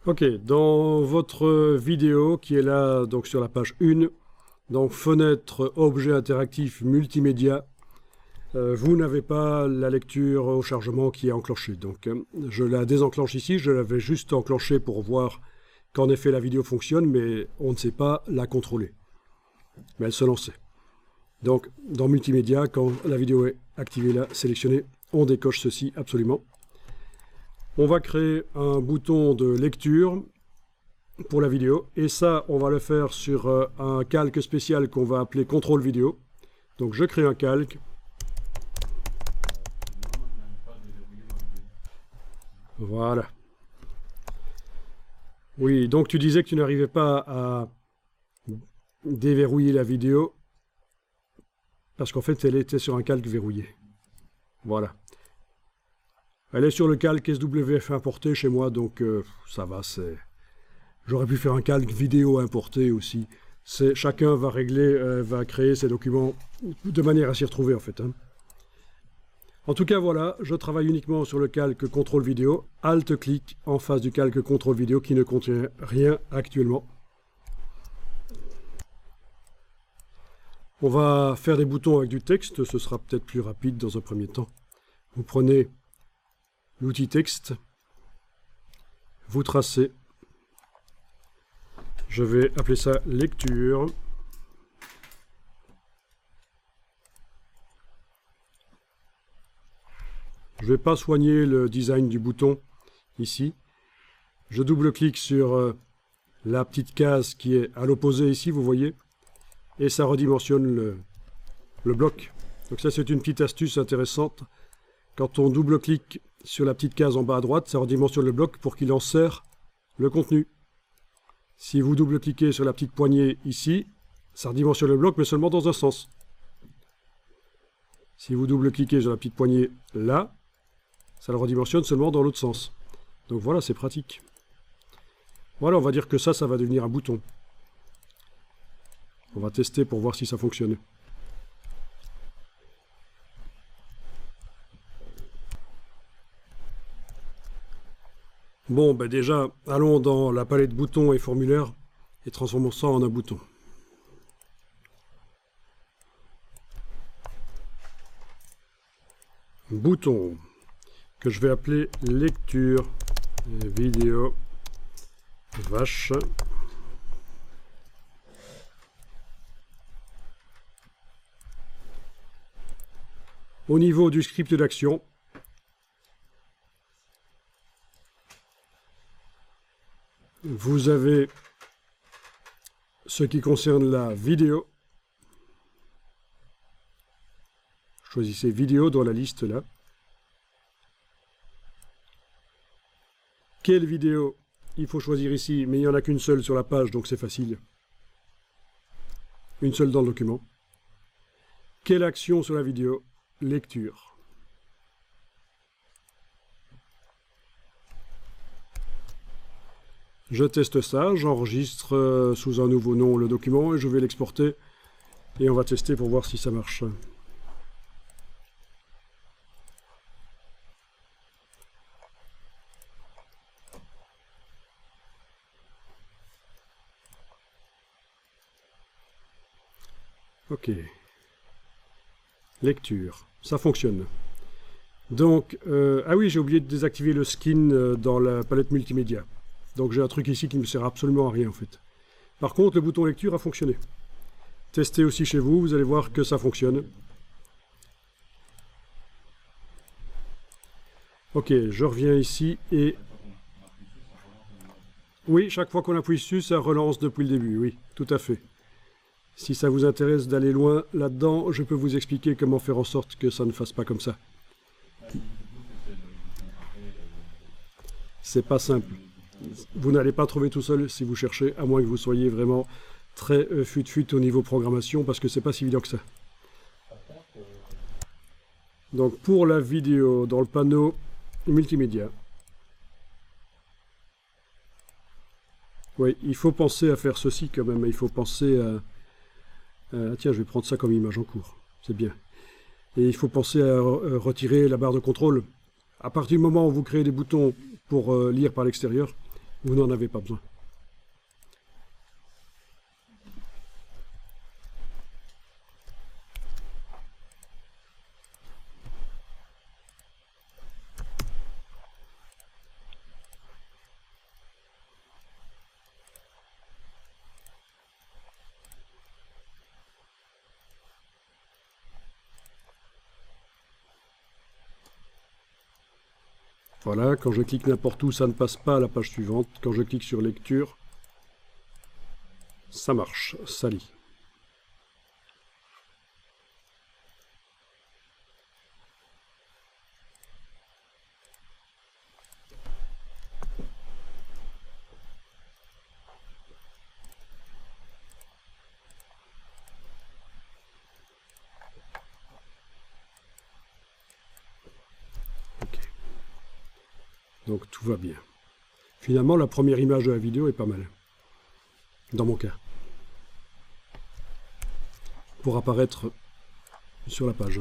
Ok, dans votre vidéo qui est là donc sur la page 1, donc fenêtre objet interactif multimédia, vous n'avez pas la lecture au chargement qui est enclenchée. Donc je la désenclenche ici, je l'avais juste enclenchée pour voir qu'en effet la vidéo fonctionne, mais on ne sait pas la contrôler. Mais elle se lançait. Donc dans multimédia, quand la vidéo est activée là, sélectionnée, on décoche ceci absolument. On va créer un bouton de lecture pour la vidéo. Et ça, on va le faire sur un calque spécial qu'on va appeler contrôle vidéo. Donc je crée un calque. Voilà. Oui, donc tu disais que tu n'arrivais pas à déverrouiller la vidéo parce qu'en fait, elle était sur un calque verrouillé. Voilà. Elle est sur le calque SWF importé chez moi, donc ça va, c'est... J'aurais pu faire un calque vidéo importé aussi. Chacun va régler, va créer ses documents de manière à s'y retrouver en fait. Hein. En tout cas, voilà, je travaille uniquement sur le calque contrôle vidéo. Alt-clic en face du calque contrôle vidéo qui ne contient rien actuellement. On va faire des boutons avec du texte, ce sera peut-être plus rapide dans un premier temps. Vous prenez l'outil texte, vous tracez. Je vais appeler ça lecture. Je ne vais pas soigner le design du bouton ici. Je double-clique sur la petite case qui est à l'opposé ici, vous voyez, et ça redimensionne le bloc. Donc ça, c'est une petite astuce intéressante. Quand on double-clique sur la petite case en bas à droite, ça redimensionne le bloc pour qu'il en serre le contenu. Si vous double-cliquez sur la petite poignée ici, ça redimensionne le bloc, mais seulement dans un sens. Si vous double-cliquez sur la petite poignée là, ça le redimensionne seulement dans l'autre sens. Donc voilà, c'est pratique. Voilà, on va dire que ça va devenir un bouton. On va tester pour voir si ça fonctionne. Bon, ben déjà, allons dans la palette boutons et formulaires et transformons ça en un bouton. Bouton que je vais appeler lecture vidéo vache. Au niveau du script d'action, vous avez ce qui concerne la vidéo. Choisissez vidéo dans la liste là. Quelle vidéo? Il faut choisir ici, mais il n'y en a qu'une seule sur la page, donc c'est facile. Une seule dans le document. Quelle action sur la vidéo? Lecture. Je teste ça, j'enregistre sous un nouveau nom le document et je vais l'exporter. Et on va tester pour voir si ça marche. Ok. Lecture. Ça fonctionne. Donc, ah oui, j'ai oublié de désactiver le skin dans la palette multimédia. Donc j'ai un truc ici qui ne me sert absolument à rien en fait. Par contre, le bouton lecture a fonctionné. Testez aussi chez vous, vous allez voir que ça fonctionne. Ok, je reviens ici et... Oui, chaque fois qu'on appuie dessus, ça relance depuis le début, oui, tout à fait. Si ça vous intéresse d'aller loin là-dedans, je peux vous expliquer comment faire en sorte que ça ne fasse pas comme ça. C'est pas simple. Vous n'allez pas trouver tout seul si vous cherchez, à moins que vous soyez vraiment très fut-fut au niveau programmation, parce que c'est pas si évident que ça. Donc pour la vidéo, dans le panneau multimédia, oui, il faut penser à faire ceci quand même, il faut penser à... tiens, je vais prendre ça comme image en cours, c'est bien. Et il faut penser à retirer la barre de contrôle. À partir du moment où vous créez des boutons pour lire par l'extérieur, vous n'en avez pas besoin. Voilà, quand je clique n'importe où, ça ne passe pas à la page suivante. Quand je clique sur lecture, ça marche, ça lit. Donc tout va bien. Finalement, la première image de la vidéo est pas mal. Dans mon cas. Pour apparaître sur la page.